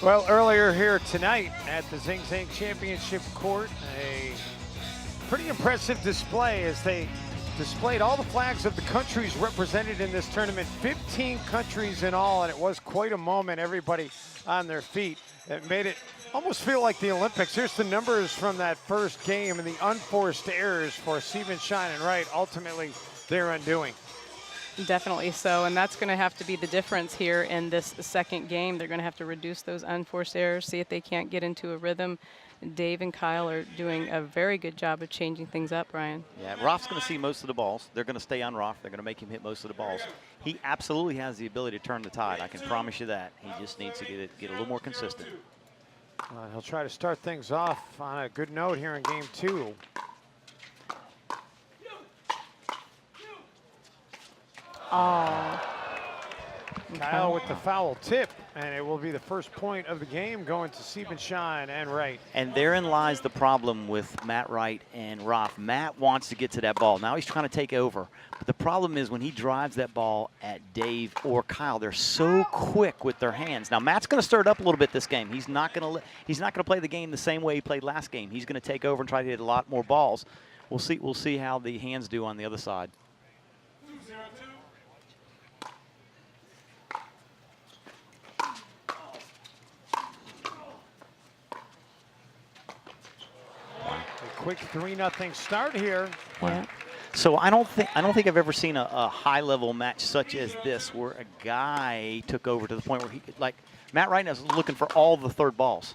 Well, earlier here tonight at the Zing Zang Championship Court, a pretty impressive display as they displayed all the flags of the countries represented in this tournament. 15 countries in all, and it was quite a moment. Everybody on their feet. It made it almost feel like the Olympics. Here's the numbers from that first game and the unforced errors for Sieben, Shine, and Wright. Ultimately, their undoing. Definitely so, and that's going to have to be the difference here in this second game. They're going to have to reduce those unforced errors, see if they can't get into a rhythm. Dave and Kyle are doing a very good job of changing things up, Brian. Yeah, Roth's going to see most of the balls. They're going to stay on Roth. They're going to make him hit most of the balls. He absolutely has the ability to turn the tide. I can promise you that. He just needs to get a little more consistent. He'll try to start things off on a good note here in game two. Oh. Kyle with the foul tip, and it will be the first point of the game going to Sieben, Shine, and Wright. And therein lies the problem with Matt Wright and Roth. Matt wants to get to that ball. Now he's trying to take over. But the problem is when he drives that ball at Dave or Kyle, they're so quick with their hands. Now Matt's going to stir it up a little bit this game. He's not going to play the game the same way he played last game. He's going to take over and try to hit a lot more balls. We'll see how the hands do on the other side. Quick 3-0 start here. Yeah. So I don't think I've ever seen a high-level match such as this, where a guy took over to the point where he could, like, Matt Wright is looking for all the third balls.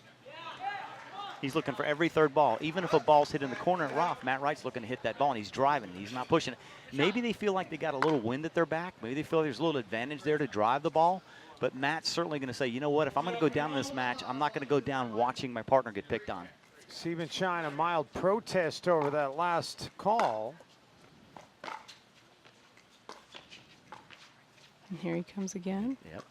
He's looking for every third ball. Even if a ball's hit in the corner at Roth, Matt Wright's looking to hit that ball, and he's driving. He's not pushing it. Maybe they feel like they got a little wind at their back. Maybe they feel there's a little advantage there to drive the ball. But Matt's certainly going to say, you know what, if I'm going to go down in this match, I'm not going to go down watching my partner get picked on. Sieben, Shine, a mild protest over that last call. And here he comes again. Yep.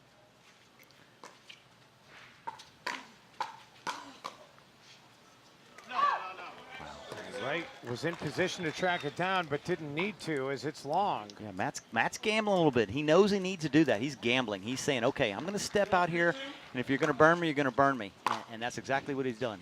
Wright was in position to track it down, but didn't need to as it's long. Yeah, Matt's gambling a little bit. He knows he needs to do that. He's gambling. He's saying, okay, I'm going to step out here, and if you're going to burn me, you're going to burn me. And that's exactly what he's done.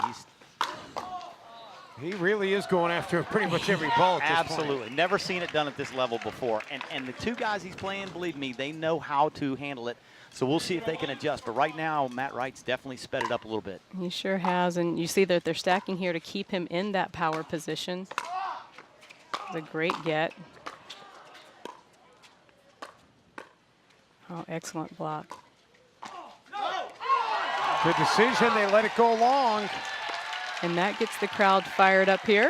He really is going after pretty much every ball at this Absolutely. point. Never seen it done at this level before. And the two guys he's playing, believe me, they know how to handle it. So we'll see if they can adjust. But right now, Matt Wright's definitely sped it up a little bit. He sure has. And you see that they're stacking here to keep him in that power position. It's a great get. Oh, excellent block. Good decision. They let it go long. And that gets the crowd fired up here.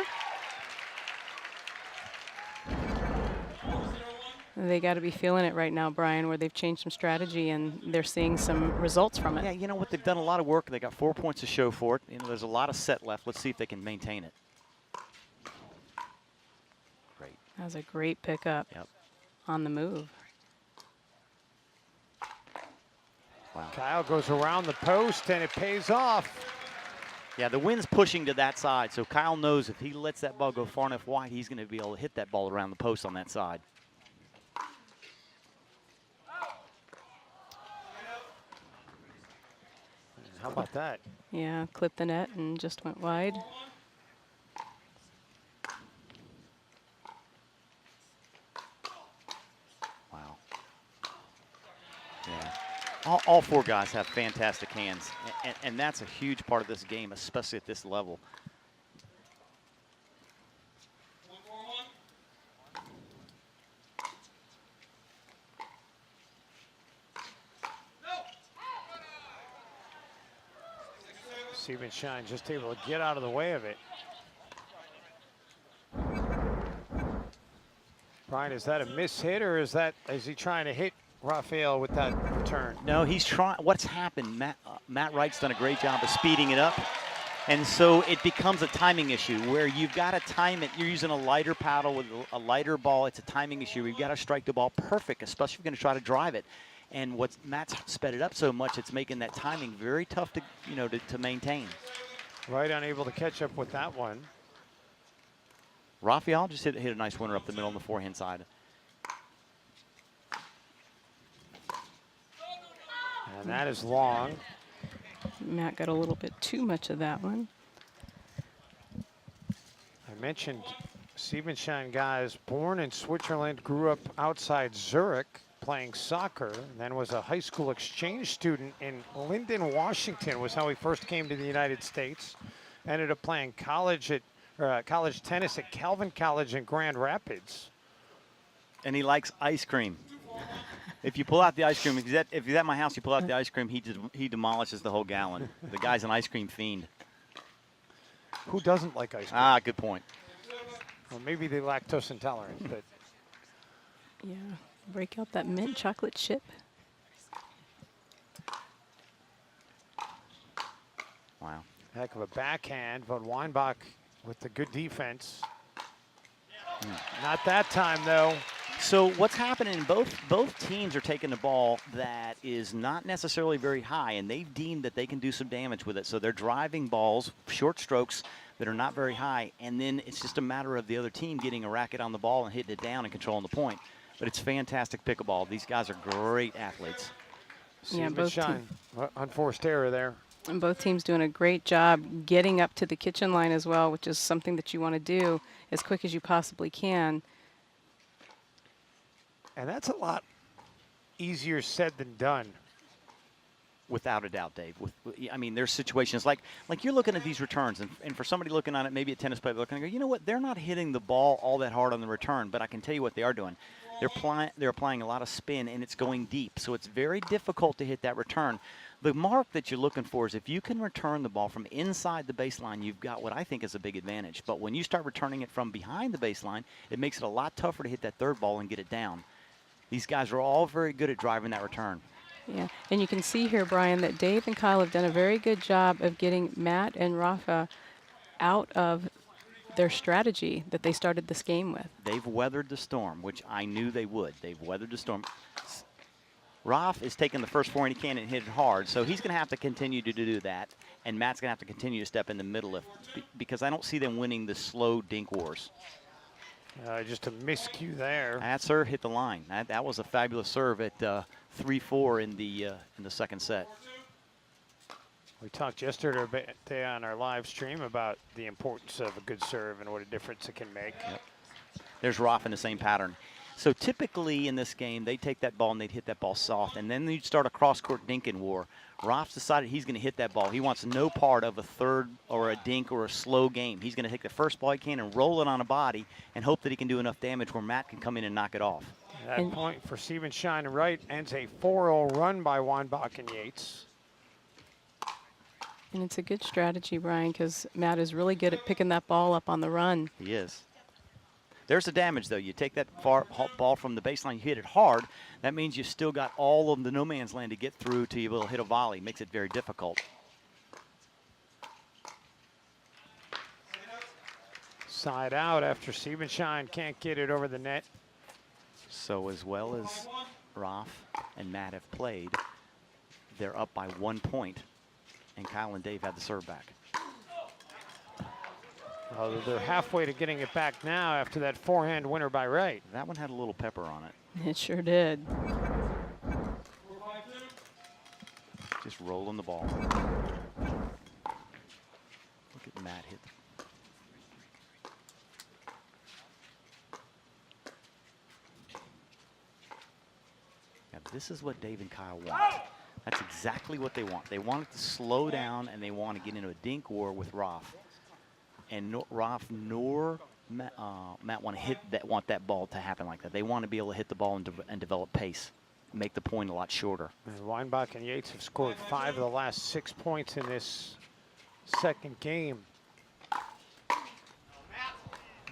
They got to be feeling it right now, Brian, where they've changed some strategy and they're seeing some results from it. Yeah, you know what? They've done a lot of work. They got 4 points to show for it. You know, there's a lot of set left. Let's see if they can maintain it. Great. That was a great pickup. Yep. On the move. Wow. Kyle goes around the post, and it pays off. Yeah, the wind's pushing to that side, so Kyle knows if he lets that ball go far enough wide, he's going to be able to hit that ball around the post on that side. How about that? Yeah, clipped the net and just went wide. Wow. Yeah. All four guys have fantastic hands, and that's a huge part of this game, especially at this level. Sieben, Shine just able to get out of the way of it. Brian, is that a miss hit, or is he trying to hit Rafael with that return? No, he's trying. What's happened? Matt Wright's done a great job of speeding it up, and so it becomes a timing issue where you've got to time it. You're using a lighter paddle with a lighter ball. It's a timing issue. You've got to strike the ball perfect, especially if you're going to try to drive it. And Matt's sped it up so much, it's making that timing very tough to to maintain. Wright unable to catch up with that one. Rafael just hit a nice winner up the middle on the forehand side. And that is long. Matt got a little bit too much of that one. I mentioned Siebenschein guys born in Switzerland, grew up outside Zurich playing soccer, and then was a high school exchange student in Linden, Washington, was how he first came to the United States. Ended up playing college tennis at Calvin College in Grand Rapids. And he likes ice cream. If you pull out the ice cream, if he's at my house, you pull out the ice cream, he demolishes the whole gallon. The guy's an ice cream fiend. Who doesn't like ice cream? Ah, good point. Well, maybe they're lactose intolerant, but Yeah, break out that mint chocolate chip. Wow. heck of a backhand. Von Weinbach with the good defense. Not that time, though. So what's happening, both teams are taking the ball that is not necessarily very high, and they've deemed that they can do some damage with it. So they're driving balls, short strokes that are not very high, and then it's just a matter of the other team getting a racket on the ball and hitting it down and controlling the point. But it's fantastic pickleball. These guys are great athletes. Yeah, both shine. Unforced error there. And both teams doing a great job getting up to the kitchen line as well, which is something that you want to do as quick as you possibly can. And that's a lot easier said than done. Without a doubt, Dave. I mean, there's situations like you're looking at these returns, and for somebody looking on it, maybe a tennis player looking and go, you know what, they're not hitting the ball all that hard on the return, but I can tell you what they are doing. They're applying a lot of spin, and it's going deep, so it's very difficult to hit that return. The mark that you're looking for is if you can return the ball from inside the baseline, you've got what I think is a big advantage. But when you start returning it from behind the baseline, it makes it a lot tougher to hit that third ball and get it down. These guys are all very good at driving that return. Yeah, and you can see here, Brian, that Dave and Kyle have done a very good job of getting Matt and Rafa out of their strategy that they started this game with. They've weathered the storm, which I knew they would. They've weathered the storm. Raf is taking the first forehand he can and hit it hard, so he's going to have to continue to do that, and Matt's going to have to continue to step in the middle because I don't see them winning the slow dink wars. Just a miscue there. That serve hit the line. That was a fabulous serve at 3-4 in the second set. We talked yesterday on our live stream about the importance of a good serve and what a difference it can make. Yep. There's Roth in the same pattern. So typically in this game, they take that ball and they'd hit that ball soft, and then you'd start a cross-court dinking war. Roth's decided he's going to hit that ball. He wants no part of a third or a dink or a slow game. He's going to take the first ball he can and roll it on a body and hope that he can do enough damage where Matt can come in and knock it off. That point for Siebenschein Right ends a 4-0 run by Weinbach and Yates. And it's a good strategy, Brian, because Matt is really good at picking that ball up on the run. He is. There's the damage, though. You take that far ball from the baseline, you hit it hard. That means you've still got all of the no man's land to get through to be able to hit a volley. Makes it very difficult. Side out after Siebenschein can't get it over the net. So as well as Roth and Matt have played, they're up by 1 point, and Kyle and Dave had the serve back. They're halfway to getting it back now after that forehand winner by Wright. That one had a little pepper on it. It sure did. Just rolling the ball. Look at Matt hit. Now this is what Dave and Kyle want. That's exactly what they want. They want it to slow down, and they want to get into a dink war with Roth. And Roth nor Matt want that ball to happen like that. They want to be able to hit the ball and develop pace, make the point a lot shorter. And Weinbach and Yates have scored 5 of the last 6 points in this second game.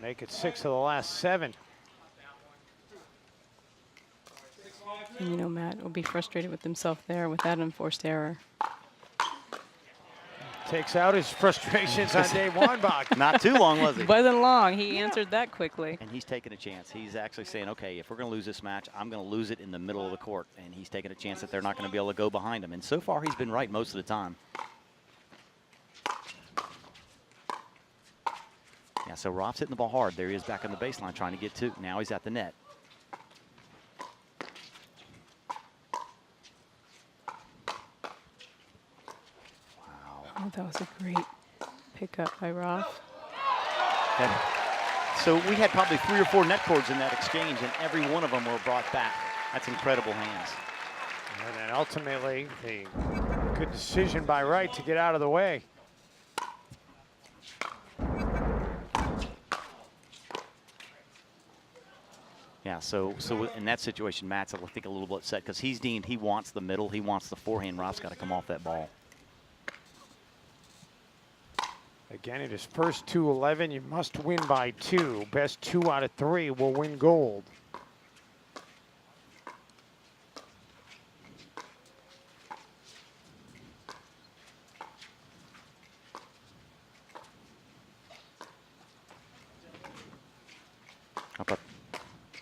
Make it 6 of the last 7. And you know, Matt will be frustrated with himself there with that unforced error. Takes out his frustrations on Dave Weinbach. Not too long, was it? Wasn't long. He answered that quickly. And he's taking a chance. He's actually saying, okay, if we're going to lose this match, I'm going to lose it in the middle of the court. And he's taking a chance that they're not going to be able to go behind him. And so far, he's been right most of the time. Yeah, so Roth's hitting the ball hard. There he is back on the baseline trying to get to. Now he's at the net. Oh, that was a great pickup by Roth. So we had probably 3 or 4 net cords in that exchange, and every one of them were brought back. That's incredible hands. And then ultimately, the good decision by Wright to get out of the way. Yeah, so in that situation, Matt's, I think, a little bit upset because he's deemed he wants the middle, he wants the forehand. Roth's got to come off that ball. Again, it is first 2-11. You must win by 2. Best 2 out of 3 will win gold. I thought,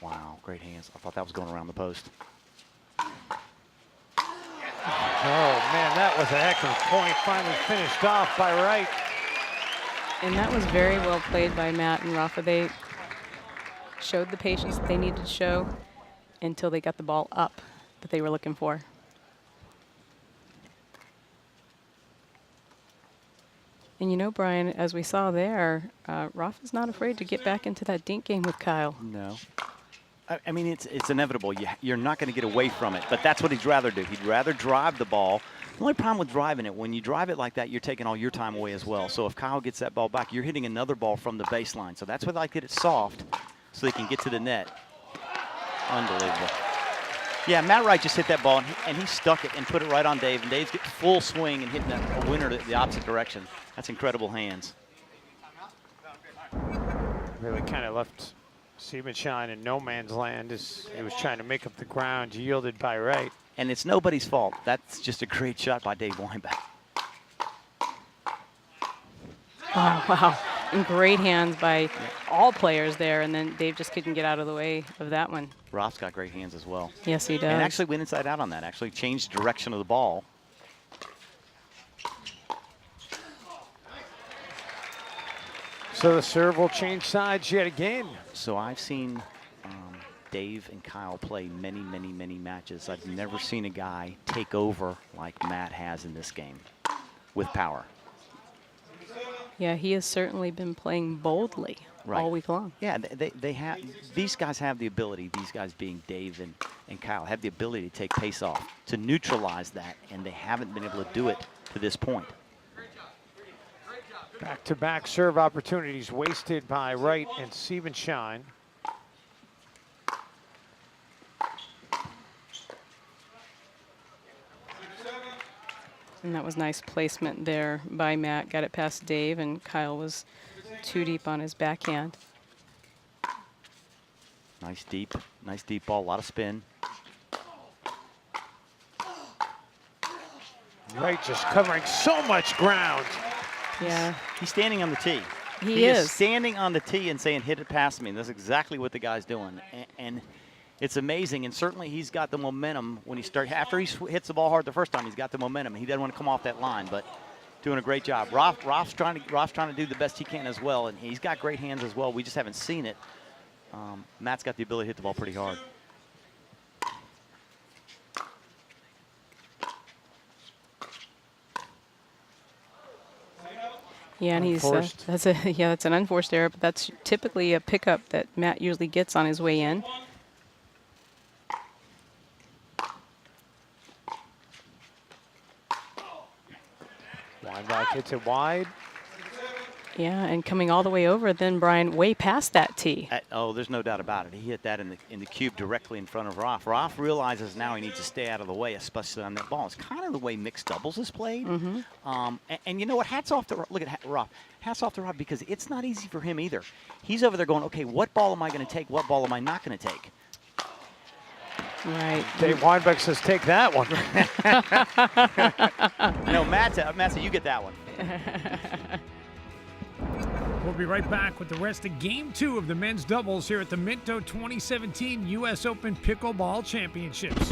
wow, great hands. I thought that was going around the post. Oh, man, that was a heck of a point. Finally finished off by Wright. And that was very well played by Matt and Rafa. They showed the patience that they needed to show until they got the ball up that they were looking for. And you know, Brian, as we saw there, Rafa's not afraid to get back into that dink game with Kyle. No. I mean, it's inevitable. You're not going to get away from it, but that's what he'd rather do. He'd rather drive the ball. The only problem with driving it, when you drive it like that, you're taking all your time away as well. So if Kyle gets that ball back, you're hitting another ball from the baseline. So that's why they like to get it soft so they can get to the net. Unbelievable. Yeah, Matt Wright just hit that ball, and he stuck it and put it right on Dave. And Dave's getting full swing and hitting a winner the opposite direction. That's incredible hands. Really kind of left Siebenschein in no man's land as he was trying to make up the ground, yielded by Wright. And it's nobody's fault. That's just a great shot by Dave Weinbach. Oh, wow. And great hands by all players there, and then Dave just couldn't get out of the way of that one. Roth's got great hands as well. Yes, he does. And actually went inside out on that. Actually changed direction of the ball. So the serve will change sides yet again. So I've seen Dave and Kyle play many, many, many matches. I've never seen a guy take over like Matt has in this game with power. Yeah, he has certainly been playing boldly all week long. Yeah, they have. These guys have the ability, these guys being Dave and Kyle, have the ability to take pace off, to neutralize that, and they haven't been able to do it to this point. Back-to-back serve opportunities wasted by Wright and Siebenschein. And that was nice placement there by Matt. Got it past Dave, and Kyle was too deep on his backhand. Nice deep ball, a lot of spin. Wright just covering so much ground. Yeah. He's standing on the tee. He is standing on the tee and saying, hit it past me. And that's exactly what the guy's doing. And it's amazing. And certainly he's got the momentum when he starts. After he hits the ball hard the first time, he's got the momentum. He doesn't want to come off that line, but doing a great job. Roth's trying to do the best he can as well. And he's got great hands as well. We just haven't seen it. Matt's got the ability to hit the ball pretty hard. Yeah, and he's that's an unforced error, but that's typically a pickup that Matt usually gets on his way in. Weinbach hits it wide. Yeah, and coming all the way over, then Brian way past that tee. Oh, there's no doubt about it. He hit that in the cube directly in front of Roth. Roth realizes now he needs to stay out of the way, especially on that ball. It's kind of the way mixed doubles is played. And you know what? Hats off to look at Roth. Hats off to Roth because it's not easy for him either. He's over there going, okay, what ball am I going to take? What ball am I not going to take? Right. Dave Weinbach says, take that one. No, Matt said, you get that one. We'll be right back with the rest of Game 2 of the men's doubles here at the Minto 2017 US Open Pickleball Championships.